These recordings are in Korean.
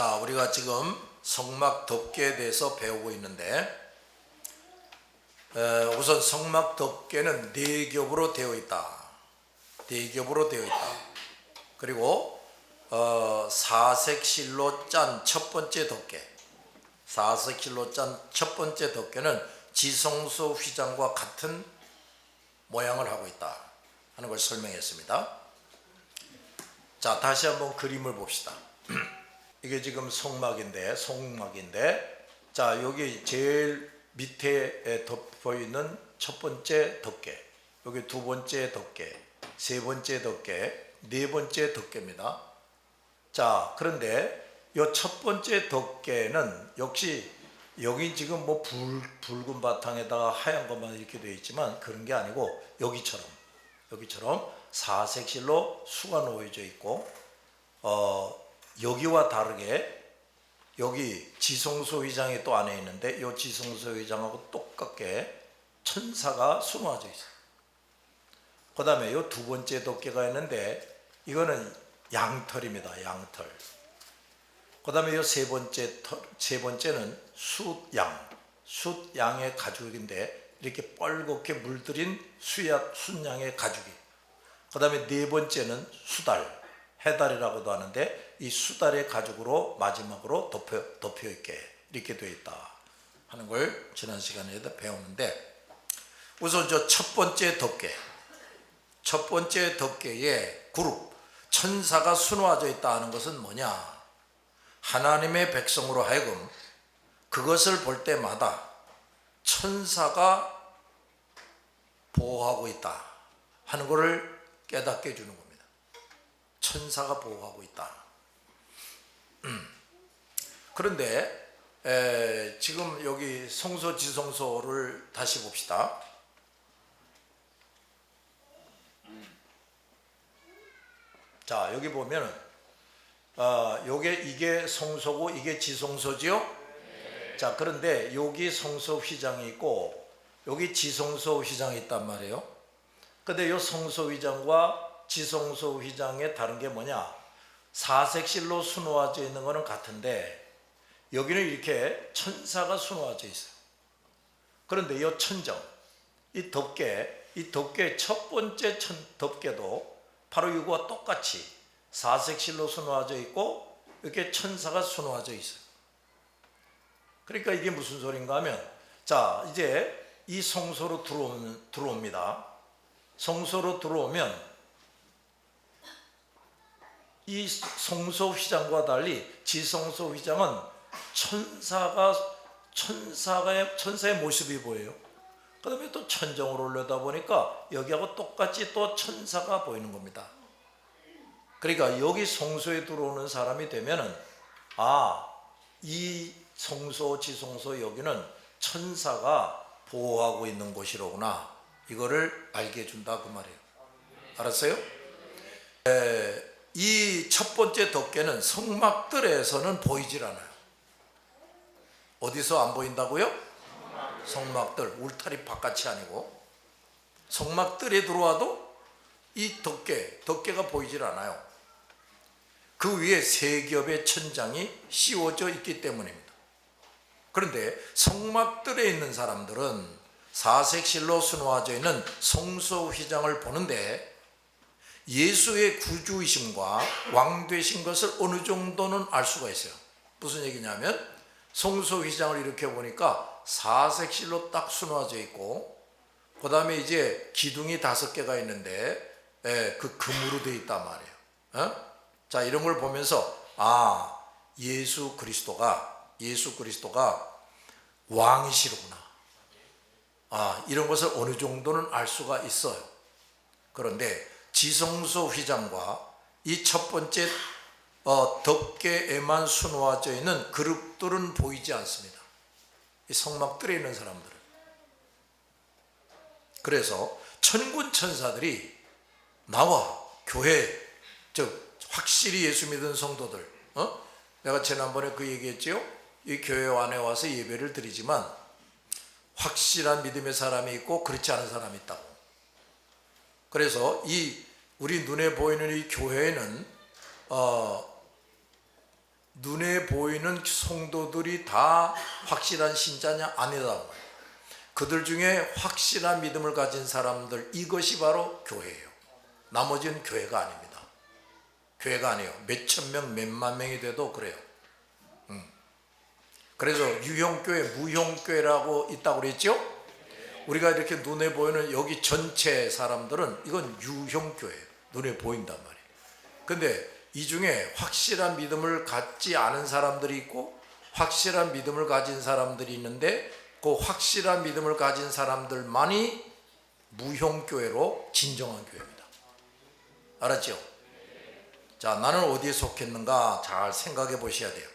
자, 우리가 지금 성막 덮개에 대해서 배우고 있는데 우선 성막 덮개는 네 겹으로 되어 있다. 네 겹으로 되어 있다. 그리고 사색 실로 짠 첫 번째 덮개, 사색 실로 짠 첫 번째 덮개는 지성소 휘장과 같은 모양을 하고 있다 하는 걸 설명했습니다. 자, 다시 한번 그림을 봅시다. 이게 지금 성막인데, 자, 여기 제일 밑에 덮여 있는 첫 번째 덮개, 여기 두 번째 덮개, 세 번째 덮개, 네 번째 덮개입니다. 자, 그런데 이 첫 번째 덮개는 역시 여기 지금 뭐 붉은 바탕에다가 하얀 것만 이렇게 되어 있지만 그런 게 아니고 여기처럼 사색실로 수가 놓여져 있고 여기와 다르게 여기 지성소 휘장이 또 안에 있는데 이 지성소 휘장하고 똑같게 천사가 수놓아져 있어요. 그 다음에 이 두 번째 덮개가 있는데 이거는 양털입니다. 양털. 그 다음에 이 세 번째는 숫양의 가죽인데 이렇게 뻘겋게 물들인 숫양의 가죽이. 그 다음에 네 번째는 수달, 해달이라고도 하는데 이 수달의 가죽으로 마지막으로 덮여 있게 이렇게 되어 있다 하는 걸 지난 시간에도 배웠는데, 우선 저 첫 번째 덮개의 그룹 천사가 수놓아져 있다 하는 것은 뭐냐? 하나님의 백성으로 하여금 그것을 볼 때마다 천사가 보호하고 있다 하는 것을 깨닫게 해주는 겁니다. 천사가 보호하고 있다. 그런데 지금 여기 성소 지성소를 다시 봅시다. 자, 여기 보면은 이게 성소고 이게 지성소지요? 네. 자, 그런데 여기 성소 휘장이 있고 여기 지성소 휘장이 있단 말이에요. 근데 이 성소 휘장과 지성소 휘장의 다른 게 뭐냐? 사색실로 수놓아져 있는 거는 같은데 여기는 이렇게 천사가 수놓아져 있어요. 그런데 이 천정, 이 덮개 첫 번째 덮개도 바로 이거와 똑같이 사색실로 수놓아져 있고 이렇게 천사가 수놓아져 있어요. 그러니까 이게 무슨 소린가 하면, 자, 이제 이 성소로 들어옵니다. 성소로 들어오면 이 성소 휘장과 달리 지성소 휘장은 천사의 모습이 보여요. 그 다음에 또 천정으로 올려다 보니까 여기하고 똑같이 또 천사가 보이는 겁니다. 그러니까 여기 성소에 들어오는 사람이 되면은 이 성소 지성소 여기는 천사가 보호하고 있는 곳이로구나, 이거를 알게 해준다 그 말이에요. 알았어요? 이 첫 번째 덮개는 성막들에서는 보이질 않아요. 어디서 안 보인다고요? 성막들, 울타리 바깥이 아니고 성막들에 들어와도 이 덮개가 보이질 않아요. 그 위에 세 겹의 천장이 씌워져 있기 때문입니다. 그런데 성막들에 있는 사람들은 사색실로 수놓아져 있는 성소 휘장을 보는데 예수의 구주이심과 왕 되신 것을 어느 정도는 알 수가 있어요. 무슨 얘기냐면 성소 휘장을 이렇게 보니까 사색실로 딱 수놓아져 있고 그 다음에 이제 기둥이 5개가 있는데 그 금으로 되어 있단 말이에요. 자, 이런 걸 보면서 예수 그리스도가 왕이시로구나, 이런 것을 어느 정도는 알 수가 있어요. 그런데 지성소 휘장과 이 첫 번째 덮개에만 수놓아져 있는 그룹들은 보이지 않습니다. 이 성막들에 있는 사람들은. 그래서 천군 천사들이 나와 교회, 즉 확실히 예수 믿은 성도들, 내가 지난번에 그 얘기했죠. 이 교회 안에 와서 예배를 드리지만 확실한 믿음의 사람이 있고 그렇지 않은 사람이 있다고. 그래서 우리 눈에 보이는 이 교회에는 눈에 보이는 성도들이 다 확실한 신자냐? 아니다. 그들 중에 확실한 믿음을 가진 사람들, 이것이 바로 교회예요. 나머지는 교회가 아닙니다. 교회가 아니에요. 몇천 명, 몇만 명이 돼도 그래요. 그래서 유형교회, 무형교회라고 있다고 그랬죠? 우리가 이렇게 눈에 보이는 여기 전체 사람들은 이건 유형교회예요. 눈에 보인단 말이에요. 근데 이 중에 확실한 믿음을 갖지 않은 사람들이 있고 확실한 믿음을 가진 사람들이 있는데 그 확실한 믿음을 가진 사람들만이 무형교회로 진정한 교회입니다. 알았죠? 자, 나는 어디에 속했는가 잘 생각해 보셔야 돼요.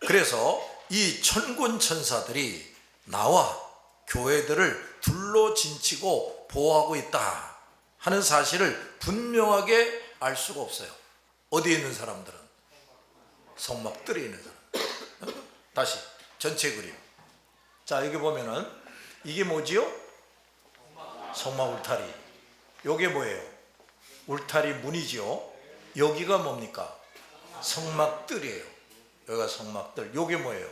그래서 이 천군 천사들이 나와 교회들을 둘러 진치고 보호하고 있다 하는 사실을 분명하게 알 수가 없어요. 어디에 있는 사람들은? 성막들에 있는 사람. 다시 전체 그림. 자, 여기 보면은 이게 뭐지요? 성막 울타리. 요게 뭐예요? 울타리 문이지요. 여기가 뭡니까? 성막들이에요. 여기가 성막들. 요게 뭐예요?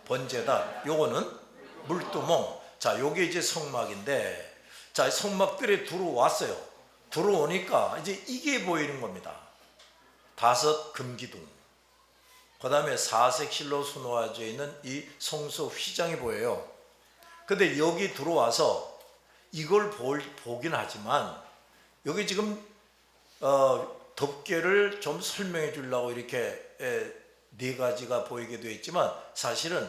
번제단. 요거는 물두멍. 자, 요게 이제 성막인데, 자, 성막들에 들어왔어요. 들어오니까 이제 이게 보이는 겁니다. 5 금기둥. 그 다음에 4색 실로 수놓아져 있는 이 성소 휘장이 보여요. 근데 여기 들어와서 이걸 보긴 하지만 여기 지금 덮개를 좀 설명해 주려고 이렇게 4가지가 보이게 되어 있지만 사실은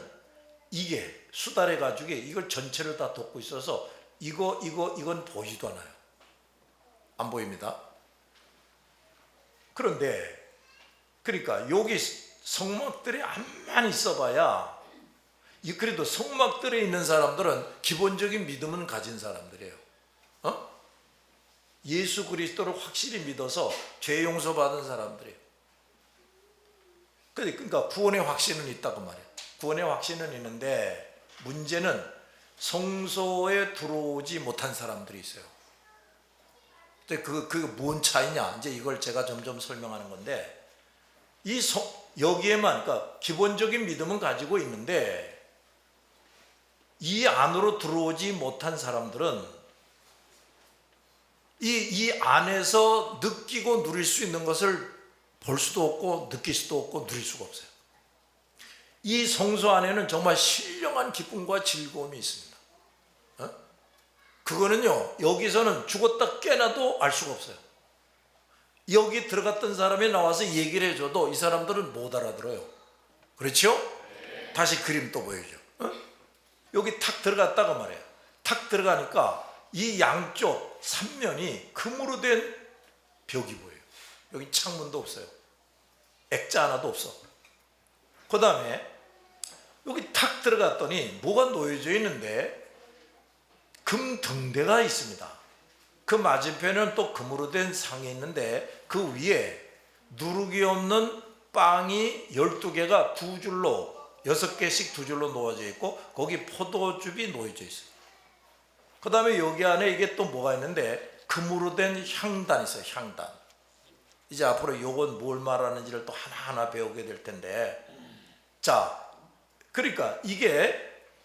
이게 수달해 가지고 이걸 전체를 다 덮고 있어서 이건 보이지도 않아요. 안 보입니다. 그런데 그러니까 여기 성막들에 암만 있어봐야 그래도 성막들에 있는 사람들은 기본적인 믿음은 가진 사람들이에요. 예수 그리스도를 확실히 믿어서 죄 용서 받은 사람들이에요. 그러니까 구원의 확신은 있다고 말해요. 구원의 확신은 있는데 문제는 성소에 들어오지 못한 사람들이 있어요. 근데 그게 뭔 차이냐? 이제 이걸 제가 점점 설명하는 건데 여기에만 그러니까 기본적인 믿음은 가지고 있는데 이 안으로 들어오지 못한 사람들은 이 안에서 느끼고 누릴 수 있는 것을 볼 수도 없고 느낄 수도 없고 누릴 수가 없어요. 이 성소 안에는 정말 신령한 기쁨과 즐거움이 있습니다. 그거는요, 여기서는 죽었다 깨나도 알 수가 없어요. 여기 들어갔던 사람이 나와서 얘기를 해줘도 이 사람들은 못 알아들어요. 그렇죠? 다시 그림 또 보여줘. 여기 탁 들어갔다가 말이에요. 탁 들어가니까 이 양쪽 3면이 금으로 된 벽이 보여요. 여기 창문도 없어요. 액자 하나도 없어. 그 다음에 여기 탁 들어갔더니 뭐가 놓여져 있는데 금 등대가 있습니다. 그 맞은편에는 또 금으로 된 상이 있는데 그 위에 누룩이 없는 빵이 12개가 2줄로 6개씩 2줄로 놓아져 있고 거기 포도즙이 놓여져 있어요. 그 다음에 여기 안에 이게 또 뭐가 있는데 금으로 된 향단이 있어요. 향단. 이제 앞으로 이건 뭘 말하는지를 또 하나하나 배우게 될 텐데, 자, 그러니까 이게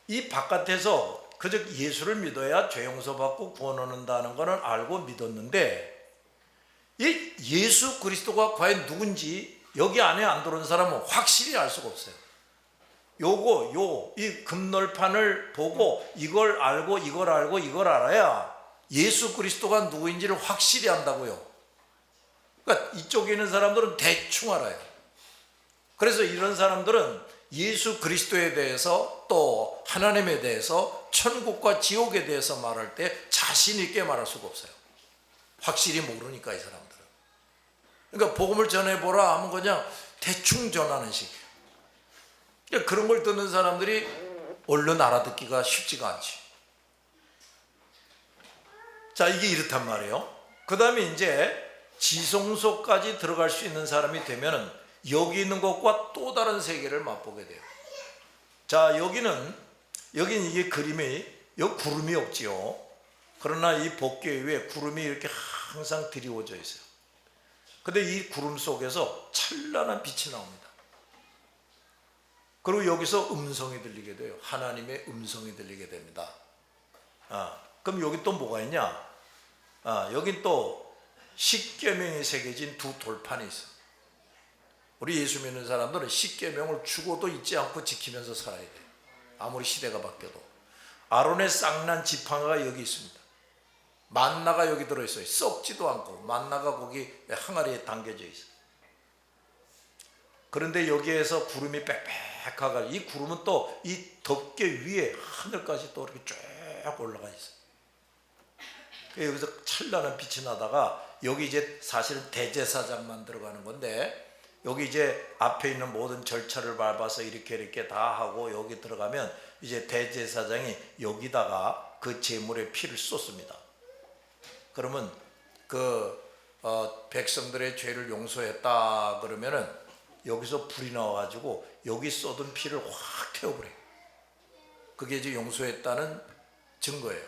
이 바깥에서 그저 예수를 믿어야 죄 용서받고 구원 얻는다는 것은 알고 믿었는데 이 예수 그리스도가 과연 누군지 여기 안에 안 들어온 사람은 확실히 알 수가 없어요. 이 금널판을 보고 이걸 알고 이걸 알고 이걸 알아야 예수 그리스도가 누구인지를 확실히 안다고요. 그러니까 이쪽에 있는 사람들은 대충 알아요. 그래서 이런 사람들은 예수 그리스도에 대해서 또 하나님에 대해서 천국과 지옥에 대해서 말할 때 자신 있게 말할 수가 없어요. 확실히 모르니까 이 사람들은. 그러니까 복음을 전해보라 하면 그냥 대충 전하는 식. 그러니까 그런 걸 듣는 사람들이 얼른 알아듣기가 쉽지가 않지. 자, 이게 이렇단 말이에요. 그 다음에 이제 지성소까지 들어갈 수 있는 사람이 되면은 여기 있는 것과 또 다른 세계를 맛보게 돼요. 자, 여기는 이게 그림이 여기 구름이 없지요. 그러나 이 법궤 위에 구름이 이렇게 항상 드리워져 있어요. 근데 이 구름 속에서 찬란한 빛이 나옵니다. 그리고 여기서 음성이 들리게 돼요. 하나님의 음성이 들리게 됩니다. 그럼 여기 또 뭐가 있냐? 여긴 또 십계명이 새겨진 두 돌판이 있어요. 우리 예수 믿는 사람들은 십계명을 죽어도 잊지 않고 지키면서 살아야 돼요. 아무리 시대가 바뀌어도. 아론의 쌍난 지팡이가 여기 있습니다. 만나가 여기 들어있어요. 썩지도 않고 만나가 거기 항아리에 담겨져 있어요. 그런데 여기에서 구름이 빽빽하게, 이 구름은 또 이 덮개 위에 하늘까지 또 이렇게 쭉 올라가 있어요. 여기서 찬란한 빛이 나다가 여기 이제 사실은 대제사장만 들어가는 건데, 여기 이제 앞에 있는 모든 절차를 밟아서 이렇게 다 하고 여기 들어가면 이제 대제사장이 여기다가 그 제물의 피를 쏟습니다. 그러면 백성들의 죄를 용서했다 그러면은 여기서 불이 나와가지고 여기 쏟은 피를 확 태워버려요. 그게 이제 용서했다는 증거예요.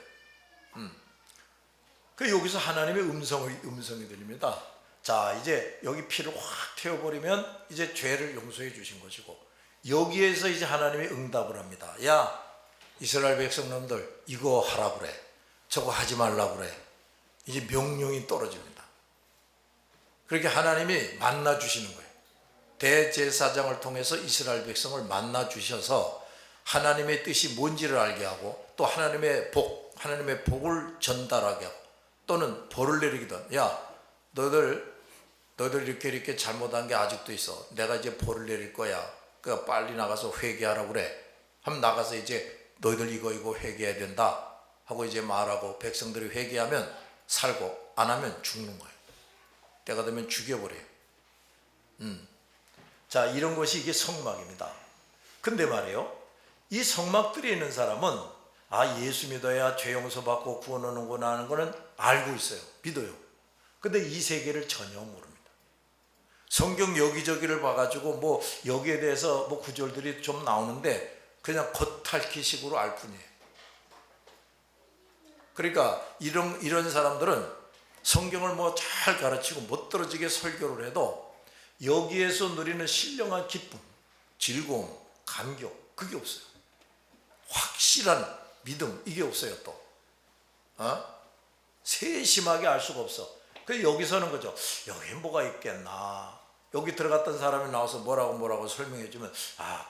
그 여기서 하나님의 음성이 들립니다. 자, 이제 여기 피를 확 태워버리면 이제 죄를 용서해 주신 것이고, 여기에서 이제 하나님이 응답을 합니다. 야, 이스라엘 백성놈들 이거 하라 그래, 저거 하지 말라 그래. 이제 명령이 떨어집니다. 그렇게 하나님이 만나 주시는 거예요. 대제사장을 통해서 이스라엘 백성을 만나 주셔서 하나님의 뜻이 뭔지를 알게 하고, 또 하나님의 복을 전달하게 하고, 또는 벌을 내리기도 하고, 야, 너희들 이렇게 잘못한 게 아직도 있어. 내가 이제 벌을 내릴 거야. 그러니까 빨리 나가서 회개하라고 그래. 하면 나가서 이제 너희들 이거 회개해야 된다 하고 이제 말하고, 백성들이 회개하면 살고 안 하면 죽는 거예요. 때가 되면 죽여버려요. 자, 이런 것이 이게 성막입니다. 근데 말이에요, 이 성막들에 있는 사람은 예수 믿어야 죄 용서받고 구원 오는구나 하는 거는 알고 있어요. 믿어요. 근데 이 세계를 전혀 모릅니다. 성경 여기저기를 봐가지고 뭐 여기에 대해서 뭐 구절들이 좀 나오는데 그냥 겉핥기식으로 알 뿐이에요. 그러니까 이런 사람들은 성경을 뭐 잘 가르치고 멋들어지게 설교를 해도 여기에서 누리는 신령한 기쁨, 즐거움, 감격, 그게 없어요. 확실한 믿음, 이게 없어요. 또 세심하게 알 수가 없어. 그래서 여기서는 그죠, 여기 뭐가 있겠나, 여기 들어갔던 사람이 나와서 뭐라고 설명해 주면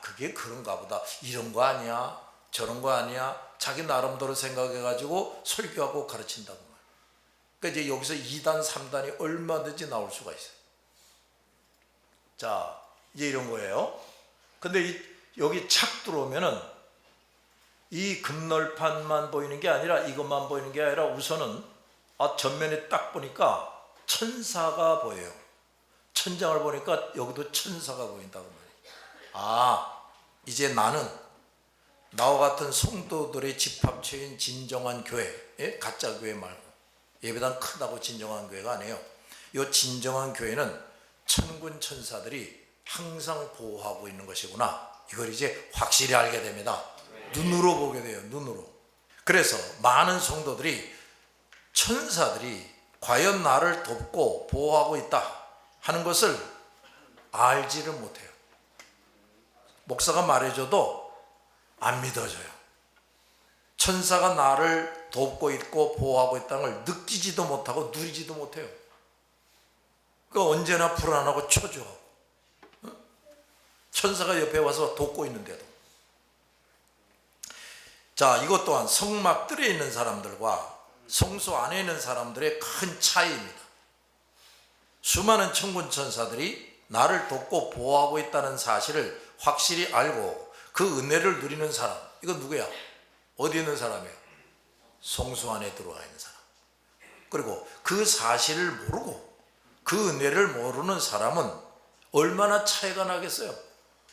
그게 그런가 보다, 이런 거 아니야, 저런 거 아니야, 자기 나름대로 생각해 가지고 설교하고 가르친다고 말이에요. 그러니까 이제 여기서 2단 3단이 얼마든지 나올 수가 있어요. 자, 이제 이런 거예요. 근데 여기 착 들어오면은 이 금널판만 보이는 게 아니라, 이것만 보이는 게 아니라 우선은 전면에 딱 보니까 천사가 보여요. 천장을 보니까 여기도 천사가 보인다고 말이에요. 이제 나는 나와 같은 성도들의 집합체인 진정한 교회, 가짜 교회 말고 예배당 크다고 진정한 교회가 아니에요. 이 진정한 교회는 천군 천사들이 항상 보호하고 있는 것이구나, 이걸 이제 확실히 알게 됩니다. 눈으로 보게 돼요. 눈으로. 그래서 많은 성도들이 천사들이 과연 나를 돕고 보호하고 있다 하는 것을 알지를 못해요. 목사가 말해줘도 안 믿어져요. 천사가 나를 돕고 있고 보호하고 있다는 걸 느끼지도 못하고 누리지도 못해요. 그러니까 언제나 불안하고 초조하고, 천사가 옆에 와서 돕고 있는데도. 자, 이것 또한 성막들에 있는 사람들과 성소 안에 있는 사람들의 큰 차이입니다. 수많은 천군 천사들이 나를 돕고 보호하고 있다는 사실을 확실히 알고 그 은혜를 누리는 사람, 이건 누구야? 어디 있는 사람이에요? 성소 안에 들어와 있는 사람. 그리고 그 사실을 모르고 그 은혜를 모르는 사람은 얼마나 차이가 나겠어요.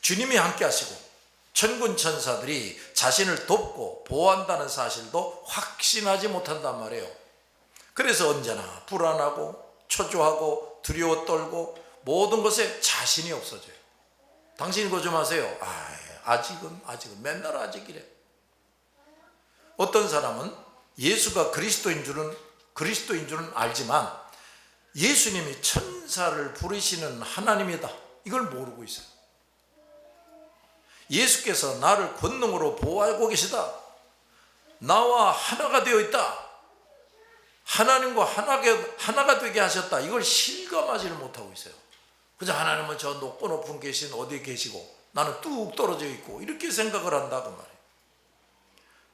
주님이 함께 하시고 천군 천사들이 자신을 돕고 보호한다는 사실도 확신하지 못한단 말이에요. 그래서 언제나 불안하고 초조하고 두려워 떨고 모든 것에 자신이 없어져요. 당신 이거 좀 하세요. 아직은 맨날 아직이래. 어떤 사람은 예수가 그리스도인 줄은 알지만 예수님이 천사를 부르시는 하나님이다, 이걸 모르고 있어요. 예수께서 나를 권능으로 보호하고 계시다, 나와 하나가 되어 있다, 하나님과 하나가 되게 하셨다, 이걸 실감하지를 못하고 있어요. 그저 하나님은 저 높은 계신 어디에 계시고 나는 뚝 떨어져 있고 이렇게 생각을 한다고 말이에요.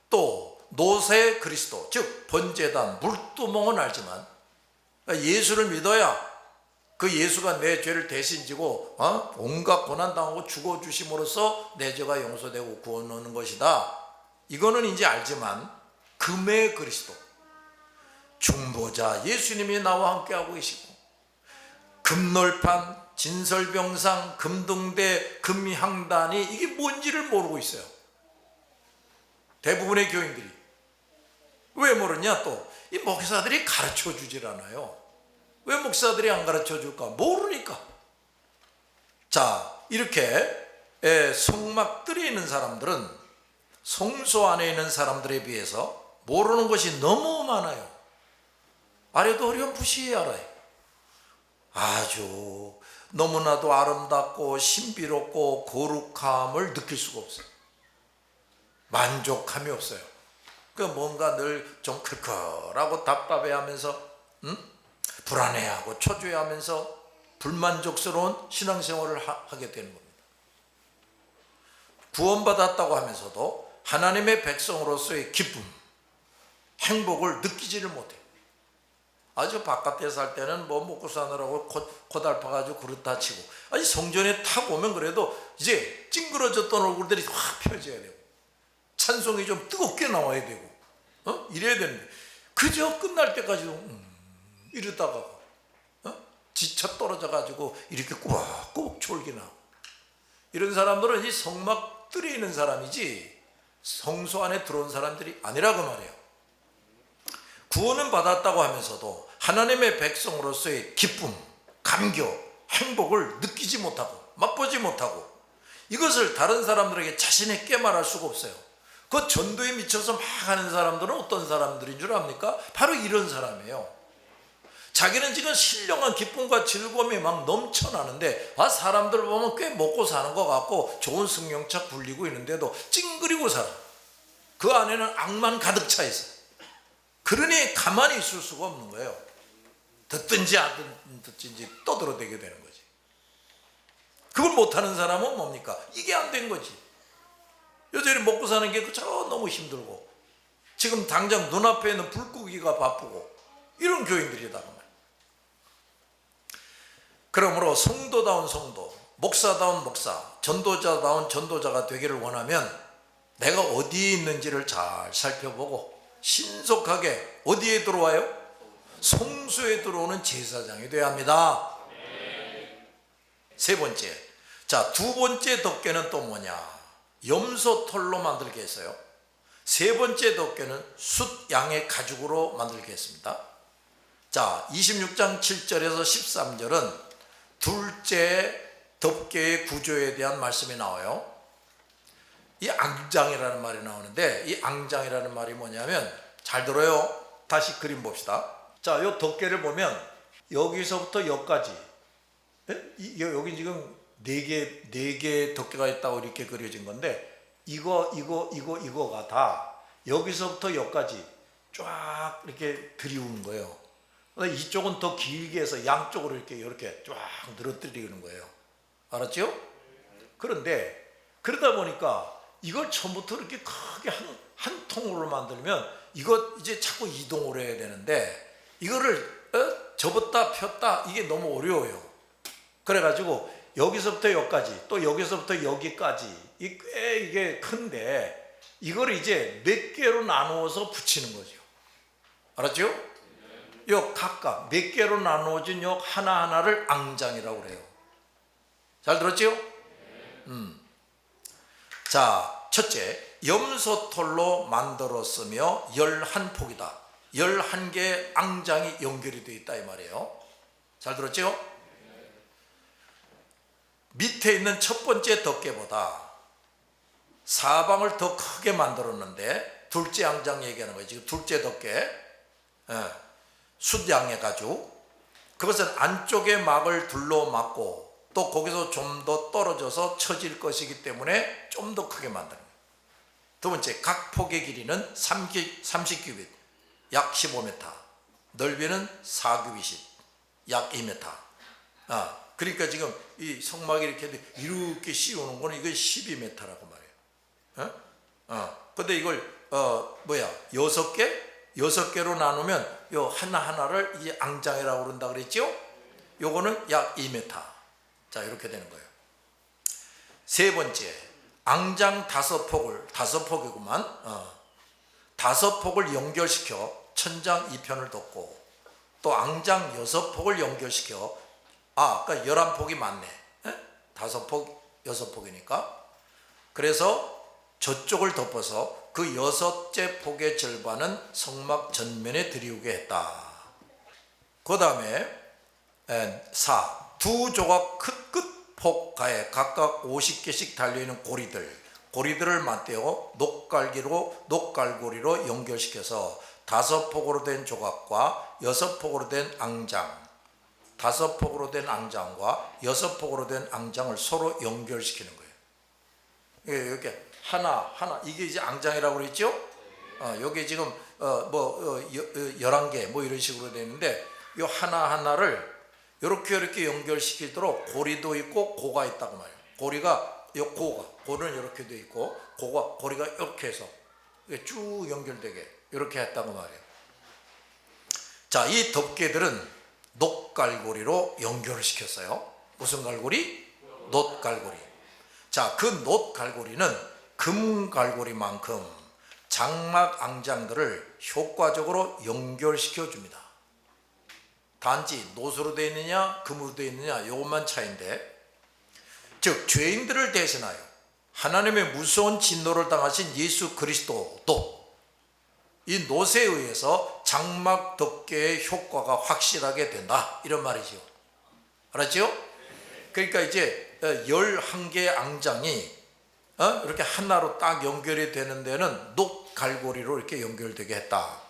또 노새 그리스도, 즉 번제단, 물두멍은 알지만 예수를 믿어야 그 예수가 내 죄를 대신 지고 온갖 고난당하고 죽어주심으로써 내 죄가 용서되고 구원 얻는 것이다, 이거는 이제 알지만 금의 그리스도, 중보자 예수님이 나와 함께하고 계시고 금놀판, 진설병상, 금등대, 금향단이 이게 뭔지를 모르고 있어요. 대부분의 교인들이. 왜 모르냐? 또 이 목사들이 가르쳐 주질 않아요. 왜 목사들이 안 가르쳐 줄까? 모르니까. 자, 이렇게 성막들에 있는 사람들은 성소 안에 있는 사람들에 비해서 모르는 것이 너무 많아요. 아래도 어렴풋이 알아요. 아주 너무나도 아름답고 신비롭고 거룩함을 느낄 수가 없어요. 만족함이 없어요. 그 뭔가 늘 좀 클클하고 답답해하면서 불안해하고 초조해하면서 불만족스러운 신앙생활을 하게 되는 겁니다. 구원받았다고 하면서도 하나님의 백성으로서의 기쁨, 행복을 느끼지를 못해요. 아주 바깥에 살 때는 뭐 먹고 사느라고 코달파가지고 그릇 다치고, 아니 성전에 탁 오면 그래도 이제 찡그러졌던 얼굴들이 확 펴져야 되고 찬송이 좀 뜨겁게 나와야 되고 이래야 되는데 그저 끝날 때까지도 이러다가 지쳐 떨어져가지고 이렇게 꾸벅꾸벅 졸기나. 이런 사람들은 이 성막들에 있는 사람이지 성소 안에 들어온 사람들이 아니라고 말해요. 구원은 받았다고 하면서도 하나님의 백성으로서의 기쁨, 감격, 행복을 느끼지 못하고 맛보지 못하고 이것을 다른 사람들에게 자신 있게 말할 수가 없어요. 그 전도에 미쳐서 막 하는 사람들은 어떤 사람들인 줄 압니까? 바로 이런 사람이에요. 자기는 지금 신령한 기쁨과 즐거움이 막 넘쳐나는데 사람들 보면 꽤 먹고 사는 것 같고 좋은 승용차 굴리고 있는데도 찡그리고 살아. 그 안에는 악만 가득 차 있어. 그러니 가만히 있을 수가 없는 거예요. 듣든지 안 듣든지 떠들어대게 되는 거지. 그걸 못하는 사람은 뭡니까? 이게 안 된 거지. 여전히 먹고 사는 게 그저 너무 힘들고 지금 당장 눈앞에 있는 불 끄기가 바쁘고 이런 교인들이다. 그러므로 성도다운 성도, 목사다운 목사, 전도자다운 전도자가 되기를 원하면 내가 어디에 있는지를 잘 살펴보고 신속하게 어디에 들어와요? 성소에 들어오는 제사장이 되어야 합니다. 세 번째, 자, 두 번째 덮개는 또 뭐냐? 염소털로 만들게 했어요. 세 번째 덮개는 숫 양의 가죽으로 만들게 했습니다. 자, 26장 7절에서 13절은 둘째 덮개의 구조에 대한 말씀이 나와요. 이 앙장이라는 말이 나오는데 이 앙장이라는 말이 뭐냐면, 잘 들어요. 다시 그림 봅시다. 자, 이 덮개를 보면 여기서부터 여기까지, 여기 지금 네 개 덮개가 있다고 이렇게 그려진 건데 이거가 다 여기서부터 여기까지 쫙 이렇게 들이우는 거예요. 이쪽은 더 길게 해서 양쪽으로 이렇게 쫙 늘어뜨리는 거예요. 알았죠? 그런데 그러다 보니까 이걸 처음부터 이렇게 크게 한 통으로 만들면 이거 이제 자꾸 이동을 해야 되는데 이거를 접었다 폈다 이게 너무 어려워요. 그래가지고 여기서부터 여기까지 또 여기서부터 여기까지 이게 큰데 이걸 이제 몇 개로 나누어서 붙이는 거죠. 알았죠? 요 각각 몇 개로 나누어진 요 하나하나를 앙장이라고 그래요. 잘 들었죠? 자, 첫째, 염소털로 만들었으며 11폭이다. 11개의 앙장이 연결이 되어 있다 이 말이에요. 잘 들었죠? 밑에 있는 첫 번째 덮개보다 사방을 더 크게 만들었는데 둘째 앙장 얘기하는 거예요. 지금 둘째 덮개, 숫양의 가죽. 그것은 안쪽에 막을 둘러막고 또 거기서 좀 더 떨어져서 처질 것이기 때문에 좀 더 크게 만드는 거예요. 두 번째, 각 폭의 길이는 30규빗, 약 15m, 넓이는 4규빗, 약 2m. 그러니까 지금 이 성막이 이렇게 씌우는 거는 이거 12m라고 말해요. 근데 이걸 6개로 나누면 요 하나하나를 이 앙장이라고 그런다 그랬죠? 요거는 약 2m. 자, 이렇게 되는 거예요. 세 번째, 앙장 5폭이구만. 5폭을 연결시켜 천장 2편을 덮고 또 앙장 6폭을 연결시켜 그러니까 11폭이 맞네. 5폭 6폭이니까. 그래서 저쪽을 덮어서 그 6째 폭의 절반은 성막 전면에 들이우게 했다. 그 다음에 4. 두 조각 끝폭가에 각각 50개씩 달려있는 고리들을 맞대어 녹갈고리로 연결시켜서 5폭으로 된 조각과 6폭으로 된 앙장, 5폭으로 된 앙장과 6폭으로 된 앙장을 서로 연결시키는 거예요. 이렇게 하나 이게 이제 앙장이라고 그랬죠? 여기 지금 11개 뭐 이런 식으로 되어 있는데 이 하나하나를 이렇게 연결시키도록 고리도 있고 고가 있다고 말이에요. 고리는 이렇게 되어 있고 고리가 이렇게 해서 쭉 연결되게 이렇게 했다고 말이에요. 자, 이 덮개들은 놋갈고리로 연결을 시켰어요. 무슨 갈고리? 놋갈고리. 자, 그 놋갈고리는 금갈고리만큼 장막 앙장들을 효과적으로 연결시켜 줍니다. 단지 놋으로 되어 있느냐 금으로 되어 있느냐 이것만 차이인데, 즉 죄인들을 대신하여 하나님의 무서운 진노를 당하신 예수 그리스도도 이 놋에 의해서 장막 덮개의 효과가 확실하게 된다, 이런 말이죠. 알았죠? 그러니까 이제 11개의 앙장이 이렇게 하나로 딱 연결이 되는 데는 놋갈고리로 이렇게 연결되게 했다.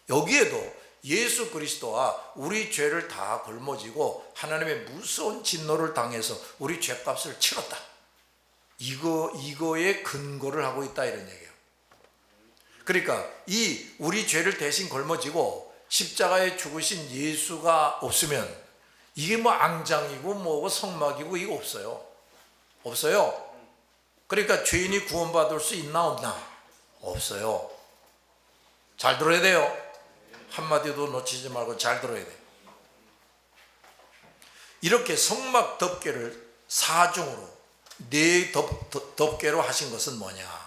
여기에도 예수 그리스도와 우리 죄를 다 걸머지고 하나님의 무서운 진노를 당해서 우리 죄값을 치렀다, 이거에 근거를 하고 있다, 이런 얘기예요. 그러니까 이 우리 죄를 대신 걸머지고 십자가에 죽으신 예수가 없으면 이게 뭐 앙장이고 뭐고 성막이고 이거 없어요. 그러니까 죄인이 구원받을 수 있나 없나? 없어요. 잘 들어야 돼요. 한마디도 놓치지 말고 잘 들어야 돼요. 이렇게 성막 덮개를 4중으로 4 덮개로 하신 것은 뭐냐?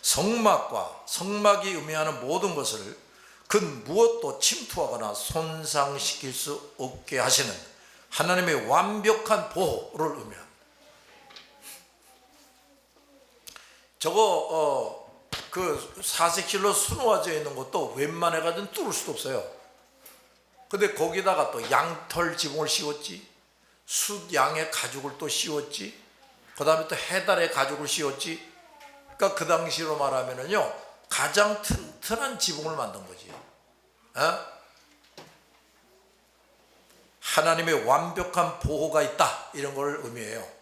성막과 성막이 의미하는 모든 것을 그 무엇도 침투하거나 손상시킬 수 없게 하시는 하나님의 완벽한 보호를 의미합니다. 저거 그 사색실로 수놓아져 있는 것도 웬만해가지고 뚫을 수도 없어요. 근데 거기다가 또 양털 지붕을 씌웠지, 숫양의 가죽을 또 씌웠지, 그 다음에 또 해달의 가죽을 씌웠지. 그러니까 그 당시로 말하면은요, 가장 튼튼한 지붕을 만든 거지. 하나님의 완벽한 보호가 있다, 이런 걸 의미해요.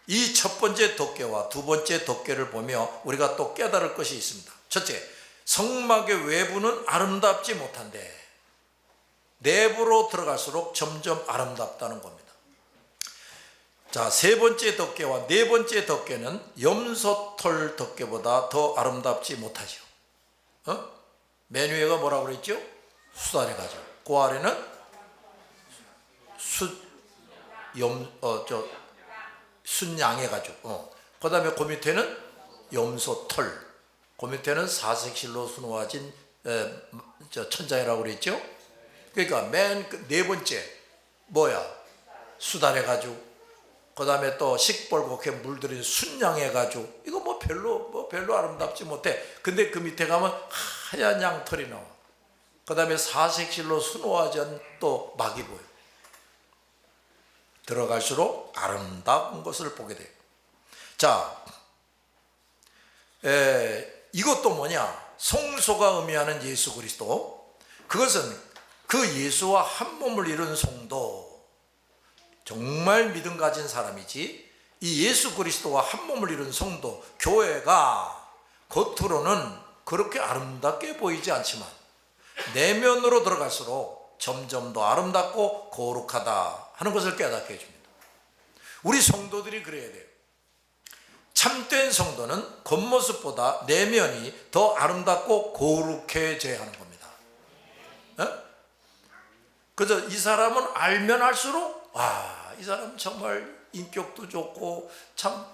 이 첫 번째 덮개와 두 번째 덮개를 보며 우리가 또 깨달을 것이 있습니다. 첫째, 성막의 외부는 아름답지 못한데 내부로 들어갈수록 점점 아름답다는 겁니다. 자, 세 번째 덮개와 네 번째 덮개는 염소털 덮개보다 더 아름답지 못하죠. 맨 위에가 뭐라고 그랬죠? 수다리 가죽. 그 아래는 순양의 가죽. 그 다음에 그 밑에는 염소털. 그 밑에는 사색실로 수놓아진 천장이라고 그랬죠. 그러니까 맨 네 번째 뭐야? 수달의 가죽. 그 다음에 또 식벌겋게 물들인 순양의 가죽. 이거 뭐 별로 아름답지 못해. 근데 그 밑에 가면 하얀 양털이 나와. 그 다음에 사색실로 수놓아진 또 막이 보여. 들어갈수록 아름다운 것을 보게 돼요. 자, 이것도 뭐냐? 성소가 의미하는 예수 그리스도. 그것은 그 예수와 한 몸을 이룬 성도, 정말 믿음 가진 사람이지, 이 예수 그리스도와 한 몸을 이룬 성도, 교회가 겉으로는 그렇게 아름답게 보이지 않지만 내면으로 들어갈수록 점점 더 아름답고 거룩하다 하는 것을 깨닫게 해줍니다. 우리 성도들이 그래야 돼요. 참된 성도는 겉모습보다 내면이 더 아름답고 거룩해져야 하는 겁니다. 그래서 이 사람은 알면 알수록 이 사람 정말 인격도 좋고 참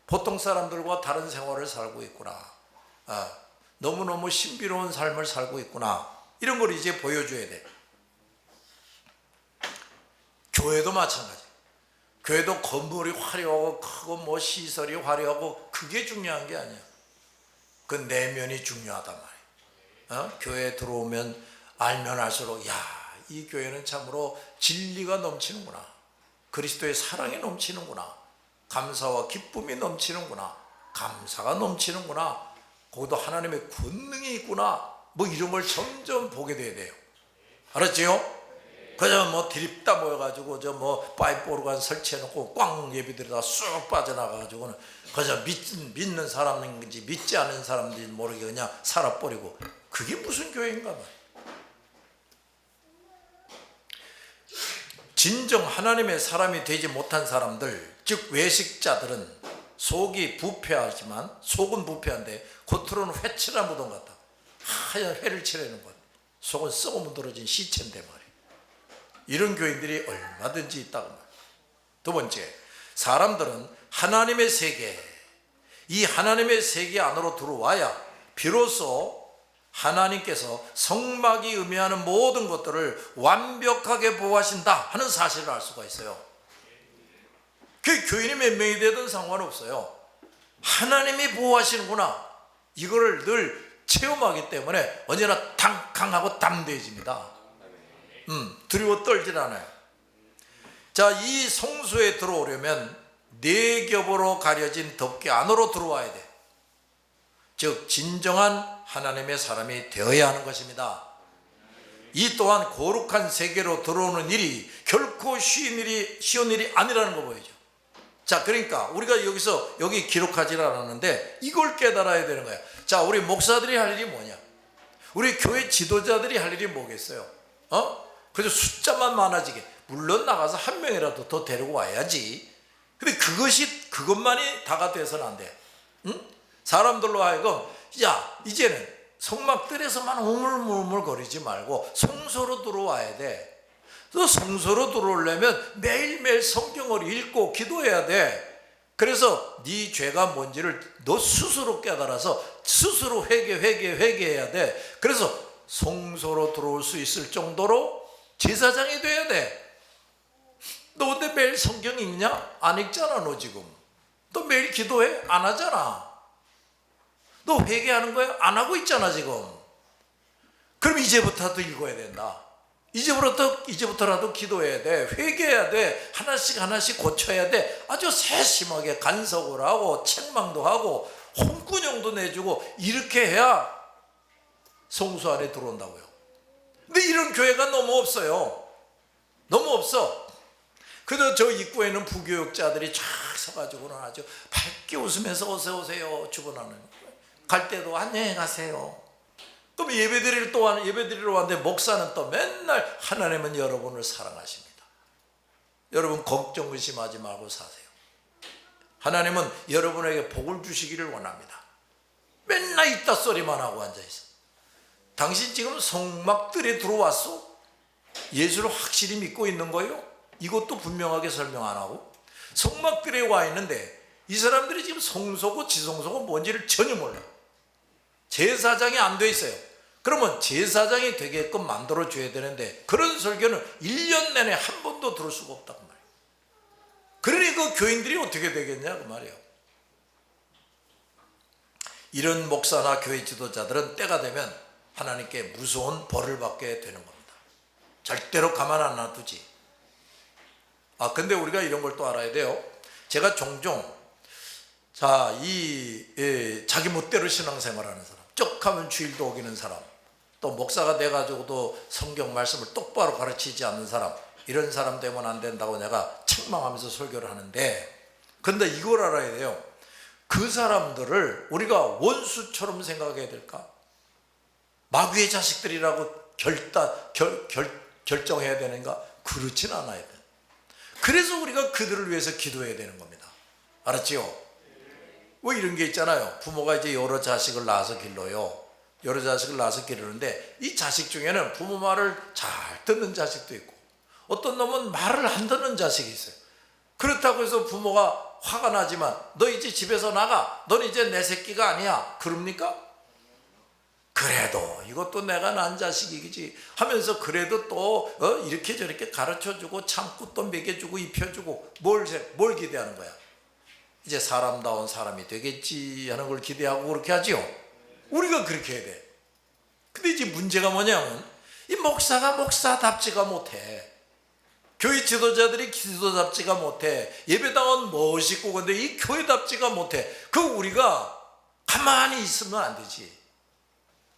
보통 사람들과 다른 생활을 살고 있구나, 너무너무 신비로운 삶을 살고 있구나, 이런 걸 이제 보여줘야 돼. 교회도 마찬가지. 교회도 건물이 화려하고 크고 뭐 시설이 화려하고 그게 중요한 게 아니야. 그 내면이 중요하단 말이야. 교회에 들어오면 알면 알수록 이 교회는 참으로 진리가 넘치는구나, 그리스도의 사랑이 넘치는구나, 감사와 기쁨이 넘치는구나, 감사가 넘치는구나, 거기도 하나님의 권능이 있구나, 뭐 이런 걸 점점 보게 돼야 돼요. 알았지요? 그저 뭐 드립다 모여가지고 저 뭐 파이프 오르간 설치해놓고 꽝 예배드리다가 쑥 빠져나가가지고는 그저 믿는 사람인지 믿지 않은 사람인지 모르게 그냥 살아버리고, 그게 무슨 교회인가 봐. 진정 하나님의 사람이 되지 못한 사람들, 즉 외식자들은 속이 부패하지만, 속은 부패한데 겉으로는 회칠한 무덤 같다. 하얀 회를 칠해놓은 것, 속은 썩어 문드러진 시체인데 말이야. 이런 교인들이 얼마든지 있다고 말이야. 두 번째, 사람들은 하나님의 세계, 이 하나님의 세계 안으로 들어와야 비로소 하나님께서 성막이 의미하는 모든 것들을 완벽하게 보호하신다 하는 사실을 알 수가 있어요. 그 교인이 몇 명이 되든 상관없어요. 하나님이 보호하시는구나, 이거를 늘 체험하기 때문에 언제나 강하고 담대해집니다. 두려워 떨질 않아요. 자, 이 성소에 들어오려면 네 겹으로 가려진 덮개 안으로 들어와야 돼. 즉 진정한 하나님의 사람이 되어야 하는 것입니다. 이 또한 거룩한 세계로 들어오는 일이 결코 쉬운 일이 아니라는 거 보이죠. 자, 그러니까 우리가 여기 기록하지 않았는데 이걸 깨달아야 되는 거야. 자, 우리 목사들이 할 일이 뭐냐? 우리 교회 지도자들이 할 일이 뭐겠어요? 그래서 숫자만 많아지게, 물론 나가서 한 명이라도 더 데리고 와야지. 근데 그것만이 다가 돼서는 안 돼. 사람들로 하여금 이제는 성막들에서만 우물우물거리지 말고 성소로 들어와야 돼. 또 성소로 들어오려면 매일매일 성경을 읽고 기도해야 돼. 그래서 네 죄가 뭔지를 너 스스로 깨달아서 스스로 회개해야 돼. 그래서 성소로 들어올 수 있을 정도로 제사장이 돼야 돼. 너 근데 매일 성경 읽냐? 안 읽잖아. 너 지금 너 매일 기도해? 안 하잖아. 너 회개하는 거야? 안 하고 있잖아 지금. 그럼 이제부터라도 읽어야 된다. 이제부터라도 기도해야 돼. 회개해야 돼. 하나씩 고쳐야 돼. 아주 세심하게 간섭을 하고 책망도 하고 혼꾸녕도 내주고, 이렇게 해야 성소 안에 들어온다고요. 근데 이런 교회가 너무 없어요. 너무 없어. 그래서 저 입구에는 부교육자들이 쫙 서가지고는 아주 밝게 웃으면서 어서 오세요 주문하는. 갈 때도 안녕히 가세요. 또 예배드리러 왔는데 목사는 또 맨날 하나님은 여러분을 사랑하십니다. 여러분 걱정 의심하지 말고 사세요. 하나님은 여러분에게 복을 주시기를 원합니다. 맨날 이따 소리만 하고 앉아있어. 당신 지금 성막들에 들어왔어? 예수를 확실히 믿고 있는 거예요? 이것도 분명하게 설명 안 하고 성막들에 와 있는데 이 사람들이 지금 성소고 지성소고 뭔지를 전혀 몰라. 제사장이 안 돼 있어요. 그러면 제사장이 되게끔 만들어줘야 되는데 그런 설교는 1년 내내 한 번도 들을 수가 없다고 말이에요. 그러니 그 교인들이 어떻게 되겠냐 그 말이에요. 이런 목사나 교회 지도자들은 때가 되면 하나님께 무서운 벌을 받게 되는 겁니다. 절대로 가만 안 놔두지. 근데 우리가 이런 걸 또 알아야 돼요. 제가 종종 자기 멋대로 신앙생활하는 사람, 쩍하면 주일도 어기는 사람, 또 목사가 돼가지고도 성경 말씀을 똑바로 가르치지 않는 사람, 이런 사람 되면 안 된다고 내가 책망하면서 설교를 하는데, 근데 이걸 알아야 돼요. 그 사람들을 우리가 원수처럼 생각해야 될까? 마귀의 자식들이라고 결정해야 되는가? 그렇진 않아야 돼. 그래서 우리가 그들을 위해서 기도해야 되는 겁니다. 알았지요? 왜 이런 게 있잖아요. 부모가 이제 여러 자식을 낳아서 길러요. 여러 자식을 낳아서 기르는데 이 자식 중에는 부모 말을 잘 듣는 자식도 있고 어떤 놈은 말을 안 듣는 자식이 있어요. 그렇다고 해서 부모가 화가 나지만 너 이제 집에서 나가, 넌 이제 내 새끼가 아니야, 그럽니까? 그래도 이것도 내가 낳은 자식이지 하면서 그래도 또 이렇게 저렇게 가르쳐주고 참고 또 먹여주고 입혀주고 뭘 기대하는 거야? 이제 사람다운 사람이 되겠지 하는 걸 기대하고 그렇게 하지요. 우리가 그렇게 해야 돼. 근데 이제 문제가 뭐냐면 이 목사가 목사답지가 못해. 교회 지도자들이 지도답지가 못해. 예배당은 멋있고 근데 이 교회답지가 못해. 그 우리가 가만히 있으면 안 되지.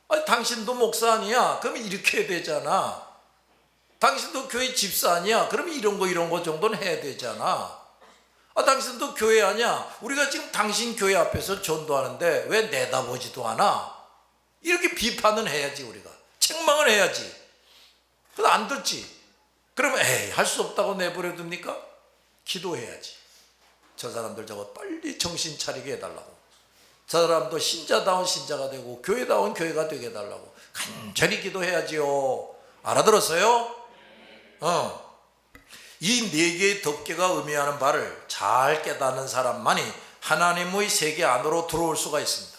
아니, 당신도 목사 아니야? 그럼 이렇게 해야 되잖아. 당신도 교회 집사 아니야? 그럼 이런 거 정도는 해야 되잖아. 당신도 교회 아니야? 우리가 지금 당신 교회 앞에서 전도하는데 왜 내다보지도 않아? 이렇게 비판은 해야지. 우리가 책망을 해야지. 그래도 안 듣지. 그러면 할 수 없다고 내버려 둡니까? 기도해야지. 저 사람들 저거 빨리 정신 차리게 해달라고. 저 사람도 신자다운 신자가 되고 교회다운 교회가 되게 해달라고 간절히 기도해야지요. 알아들었어요? 이 네 개의 덮개가 의미하는 바를 잘 깨닫는 사람만이 하나님의 세계 안으로 들어올 수가 있습니다.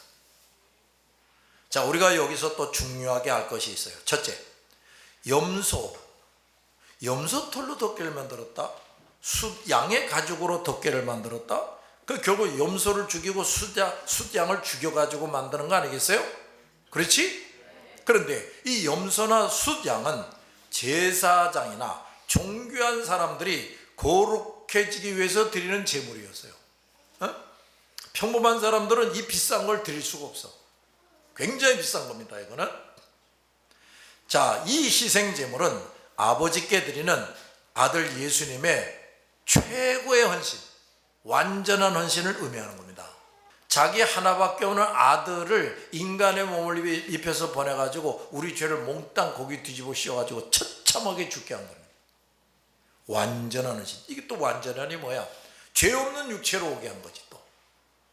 자, 우리가 여기서 또 중요하게 알 것이 있어요. 첫째, 염소털로 덮개를 만들었다. 양의 가죽으로 덮개를 만들었다. 그 결국 염소를 죽이고 숫양을 죽여가지고 만드는 거 아니겠어요? 그렇지? 그런데 이 염소나 숫양은 제사장이나 종교한 사람들이 거룩해지기 위해서 드리는 제물이었어요. 평범한 사람들은 이 비싼 걸 드릴 수가 없어. 굉장히 비싼 겁니다, 이거는. 자, 이 희생 제물은 아버지께 드리는 아들 예수님의 최고의 헌신, 완전한 헌신을 의미하는 겁니다. 자기 하나밖에 없는 아들을 인간의 몸을 입혀서 보내가지고 우리 죄를 몽땅 고기 뒤집어 씌워가지고 처참하게 죽게 한 겁니다. 완전한 헌신. 이게 또 완전한이 뭐야? 죄 없는 육체로 오게 한 거지. 또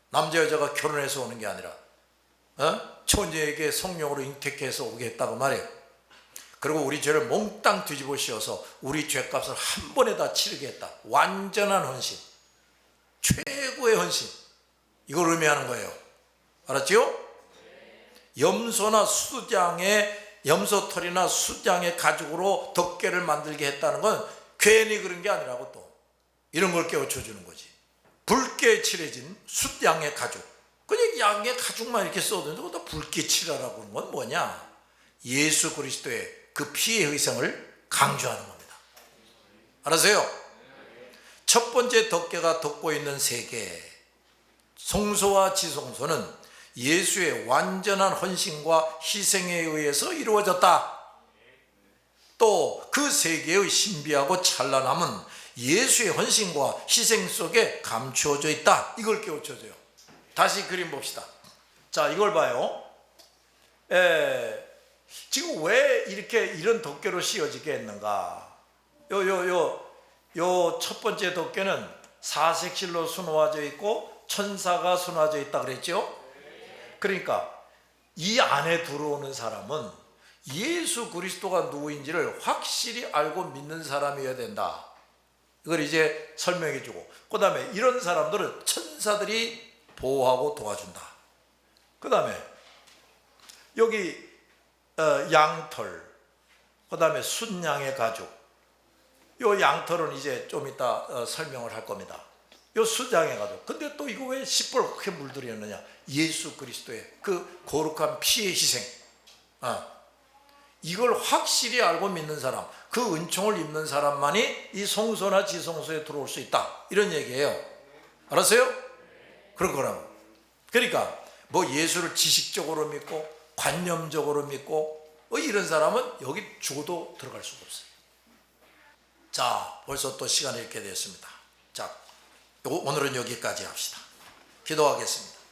남자 여자가 결혼해서 오는 게 아니라 처녀에게 성령으로 잉태해서 오게 했다고 말해요. 그리고 우리 죄를 몽땅 뒤집어 씌워서 우리 죄값을 한 번에 다 치르게 했다. 완전한 헌신, 최고의 헌신, 이걸 의미하는 거예요. 알았지요? 염소털이나 숫양의 가죽으로 덮개를 만들게 했다는 건 괜히 그런 게 아니라고 또 이런 걸 깨우쳐주는 거지. 붉게 칠해진 숫양의 가죽, 그냥 양의 가죽만 이렇게 써도 거기다 붉게 칠하라고 하는 건 뭐냐? 예수 그리스도의 그 피의 희생을 강조하는 겁니다. 알았어요? 첫 번째 덮개가 덮고 있는 세계, 성소와 지성소는 예수의 완전한 헌신과 희생에 의해서 이루어졌다. 또 그 세계의 신비하고 찬란함은 예수의 헌신과 희생 속에 감추어져 있다. 이걸 깨우쳐줘요. 다시 그림 봅시다. 자, 이걸 봐요. 지금 왜 이런 덮개로 씌워지게 했는가? 요 첫 번째 덮개는 사색실로 수놓아져 있고 천사가 수놓아져 있다 그랬죠? 그러니까 이 안에 들어오는 사람은 예수 그리스도가 누구인지를 확실히 알고 믿는 사람이어야 된다. 이걸 이제 설명해 주고, 그 다음에 이런 사람들은 천사들이 보호하고 도와준다. 그 다음에 여기 양털, 그 다음에 순양의 가죽. 요 양털은 이제 좀 이따 설명을 할 겁니다. 요 숫양의 가죽. 근데 또 이거 왜 시뻘겋게 물들였느냐? 예수 그리스도의 그 거룩한 피의 희생. 이걸 확실히 알고 믿는 사람, 그 은총을 입는 사람만이 이 성소나 지성소에 들어올 수 있다. 이런 얘기예요. 알았어요? 그런 거라고. 그러니까 뭐 예수를 지식적으로 믿고 관념적으로 믿고 이런 사람은 여기 죽어도 들어갈 수가 없어요. 자, 벌써 또 시간이 이렇게 됐습니다. 자, 오늘은 여기까지 합시다. 기도하겠습니다.